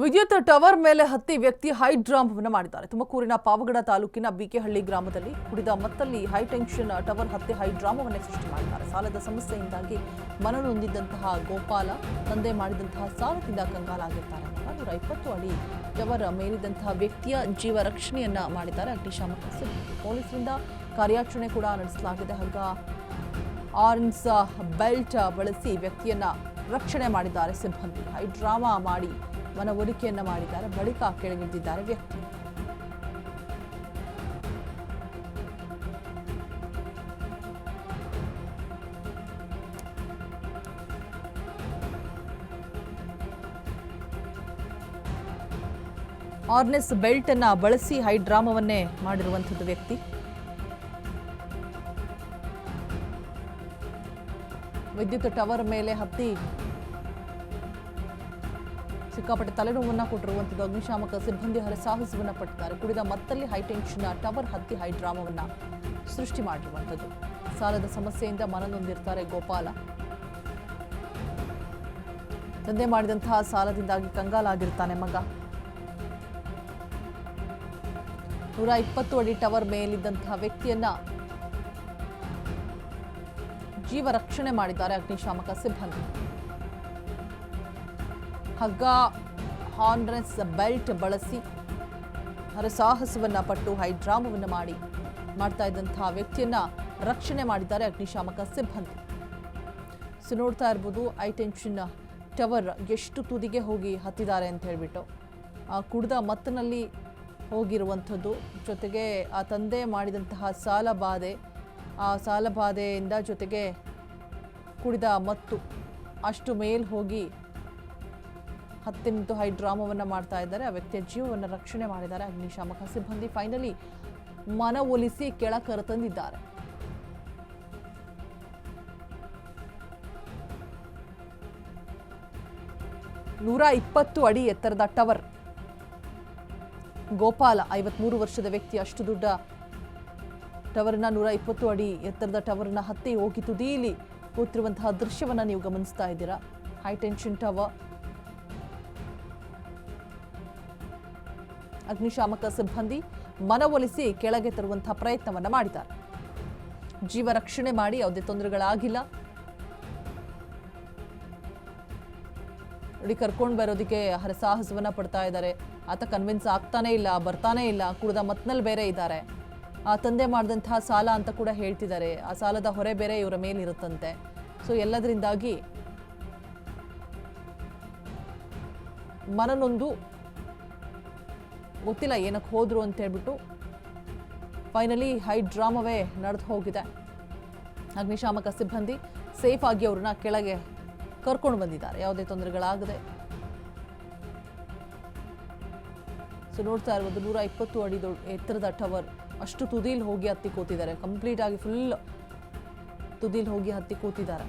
ವಿದ್ಯುತ್ ಟವರ್ ಮೇಲೆ ಹತ್ತಿ ವ್ಯಕ್ತಿ ಹೈ ಡ್ರಾಮವನ್ನು ಮಾಡಿದ್ದಾರೆ. ತುಮಕೂರಿನ ಪಾವಗಡ ತಾಲೂಕಿನ ಬಿಕೆಹಳ್ಳಿ ಗ್ರಾಮದಲ್ಲಿ ಕುಡಿದ ಮತ್ತಲ್ಲಿ ಹೈ ಟೆನ್ಷನ್ ಟವರ್ ಹತ್ತಿ ಹೈ ಡ್ರಾಮವನ್ನೇ ಸೃಷ್ಟಿ ಮಾಡಿದ್ದಾರೆ. ಸಾಲದ ಸಮಸ್ಯೆಯಿಂದಾಗಿ ಮನನೊಂದಿದ್ದಂತಹ ಗೋಪಾಲ ತಂದೆ ಮಾಡಿದಂತಹ ಸಾಲದಿಂದ ಕಂಗಾಲಾಗಿರ್ತಾರೆ. 120 ಅಡಿ ಟವರ್ ಮೇಲಿದ್ದಂತಹ ವ್ಯಕ್ತಿಯ ಜೀವ ರಕ್ಷಣೆಯನ್ನ ಮಾಡಿದ್ದಾರೆ ಅಗ್ನಿಶಾಮಕ ಸಿಬ್ಬಂದಿ. ಪೊಲೀಸರಿಂದ ಕಾರ್ಯಾಚರಣೆ ಕೂಡ ನಡೆಸಲಾಗಿದೆ. ಹಗ್ಗ ಆರೆಂಜ್ ಬೆಲ್ಟ್ ಬಳಸಿ ವ್ಯಕ್ತಿಯನ್ನ ರಕ್ಷಣೆ ಮಾಡಿದ್ದಾರೆ ಸಿಬ್ಬಂದಿ. ಹೈ ಡ್ರಾಮಾ ಮಾಡಿ ಮನವೊಲಿಕೆಯನ್ನ ಮಾಡಿದ್ದಾರೆ. ಬಳಿಕ ಕೆಳಗಿಳಿದಿದ್ದಾರೆ ವ್ಯಕ್ತಿ. ಆರ್ನೆಸ್ ಬೆಲ್ಟ್ ಅನ್ನ ಬಳಸಿ ಹೈ ಡ್ರಾಮಾವನ್ನೇ ಮಾಡಿರುವಂಥದ್ದು ವ್ಯಕ್ತಿ. ವಿದ್ಯುತ್ ಟವರ್ ಮೇಲೆ ಹತ್ತಿ ಸಿಕ್ಕಾಪಟ್ಟೆ ತಲೆನೋವನ್ನ ಕೊಟ್ಟಿರುವಂಥದ್ದು. ಅಗ್ನಿಶಾಮಕ ಸಿಬ್ಬಂದಿ ಹರಸಾಹಸವನ್ನ ಪಟ್ಟಿದ್ದಾರೆ. ಕುಡಿದ ಮತ್ತಲ್ಲಿ ಹೈ ಟೆನ್ಷನ್ ಟವರ್ ಹತ್ತಿ ಹೈ ಡ್ರಾಮಾವನ್ನ ಸೃಷ್ಟಿ ಮಾಡಿರುವಂಥದ್ದು. ಸಾಲದ ಸಮಸ್ಯೆಯಿಂದ ಮನನೊಂದಿರ್ತಾರೆ ಗೋಪಾಲ. ತಂದೆ ಮಾಡಿದಂತಹ ಸಾಲದಿಂದಾಗಿ ಕಂಗಾಲಾಗಿರ್ತಾನೆ ಮಗ. 120 ಅಡಿ ಟವರ್ ಮೇಲಿದ್ದಂತಹ ವ್ಯಕ್ತಿಯನ್ನ ಜೀವ ರಕ್ಷಣೆ ಮಾಡಿದ್ದಾರೆ ಅಗ್ನಿಶಾಮಕ ಸಿಬ್ಬಂದಿ. ಹಗ್ಗ ಆರೆಂಜ್ ಬೆಲ್ಟ್ ಬಳಸಿ ಹರಸಾಹಸವನ್ನ ಪಟ್ಟು ಹೈ ಡ್ರಾಮವನ್ನ ಮಾಡ್ತಾ ಇದ್ದಂತಹ ವ್ಯಕ್ತಿಯನ್ನ ರಕ್ಷಣೆ ಮಾಡಿದ್ದಾರೆ ಅಗ್ನಿಶಾಮಕ ಸಿಬ್ಬಂದಿ. ಸೊ ನೋಡ್ತಾ ಇರ್ಬೋದು ಹೈ ಟೆನ್ಷನ್ ಟವರ್ ಎಷ್ಟು ತುದಿಗೆ ಹೋಗಿ ಹತ್ತಿದ್ದಾರೆ ಅಂತ ಹೇಳ್ಬಿಟ್ಟು. ಕುಡಿದ ಮತ್ತಿನಲ್ಲಿ ಹೋಗಿರುವಂಥದ್ದು, ಜೊತೆಗೆ ಆ ತಂದೆ ಮಾಡಿದಂತಹ ಸಾಲಬಾಧೆಯಿಂದ ಜೊತೆಗೆ ಕುಡಿದ ಮತ್ತು ಅಷ್ಟು ಮೇಲ್ ಹೋಗಿ ಹತ್ತಿ ನಿಂತು ಹೈ ಡ್ರಾಮಾವನ್ನ ಮಾಡ್ತಾ ಇದ್ದಾರೆ. ಆ ವ್ಯಕ್ತಿಯ ಜೀವವನ್ನು ರಕ್ಷಣೆ ಮಾಡಿದ್ದಾರೆ ಅಗ್ನಿಶಾಮಕ ಸಿಬ್ಬಂದಿ. ಫೈನಲಿ ಮನವೊಲಿಸಿ ಕೆಳ ಕರೆತಂದಿದ್ದಾರೆ. ನೂರ 120 ಅಡಿ ಎತ್ತರದ ಟವರ್. ಗೋಪಾಲ 53 ವರ್ಷದ ವ್ಯಕ್ತಿ ಅಷ್ಟು ದೊಡ್ಡ ಟವರ್ನ 120 ಅಡಿ ಎತ್ತರದ ಟವರ್ನ ಹತ್ತಿ ಹೋಗಿ ತುದಿಯಲ್ಲಿ ಕೂತಿರುವಂತಹ ದೃಶ್ಯವನ್ನ ನೀವು ಗಮನಿಸ್ತಾ ಇದ್ದೀರಾ. High tension tower. ಅಗ್ನಿಶಾಮಕ ಸಿಬ್ಬಂದಿ ಮನವೊಲಿಸಿ ಕೆಳಗೆ ತರುವಂತಹ ಪ್ರಯತ್ನವನ್ನ ಮಾಡಿದ್ದಾರೆ. ಜೀವ ರಕ್ಷಣೆ ಮಾಡಿ ಯಾವುದೇ ತೊಂದರೆಗಳಾಗಿಲ್ಲ. ಕರ್ಕೊಂಡು ಬರೋದಕ್ಕೆ ಹರಸಾಹಸವನ್ನ ಪಡ್ತಾ ಇದ್ದಾರೆ. ಆತ ಕನ್ವಿನ್ಸ್ ಆಗ್ತಾನೆ ಇಲ್ಲ, ಬರ್ತಾನೆ ಇಲ್ಲ. ಕುಡಿದ ಮತ್ನಲ್ಲಿ ಬೇರೆ ಇದ್ದಾರೆ. ಆ ತಂದೆ ಮಾಡಿದಂತಹ ಸಾಲ ಅಂತ ಕೂಡ ಹೇಳ್ತಿದ್ದಾರೆ. ಆ ಸಾಲದ ಹೊರೆ ಬೇರೆ ಇವರ ಮೇಲಿರುತ್ತಂತೆ. ಸೊ ಎಲ್ಲದರಿಂದಾಗಿ ಮನನೊಂದು ಗೊತ್ತಿಲ್ಲ ಏನಕ್ಕೆ ಹೋದ್ರು ಅಂತ ಹೇಳ್ಬಿಟ್ಟು ಫೈನಲಿ ಹೈ ಡ್ರಾಮಾವೇ ನಡೆದು ಹೋಗಿದೆ. ಅಗ್ನಿಶಾಮಕ ಸಿಬ್ಬಂದಿ ಸೇಫ್ ಆಗಿ ಅವ್ರನ್ನ ಕೆಳಗೆ ಕರ್ಕೊಂಡು ಬಂದಿದ್ದಾರೆ, ಯಾವುದೇ ತೊಂದರೆಗಳಾಗದೆ. ಸೊ ನೋಡ್ತಾ ಇರ್ಬೋದು 120 ಅಡಿ ಎತ್ತರದ ಟವರ್ ಅಷ್ಟು ತುದಿಲ್ ಹೋಗಿ ಹತ್ತಿ ಕೂತಿದ್ದಾರೆ. ಕಂಪ್ಲೀಟ್ ಆಗಿ ಫುಲ್ ತುದಿಲ್ ಹೋಗಿ ಹತ್ತಿ ಕೂತಿದ್ದಾರೆ.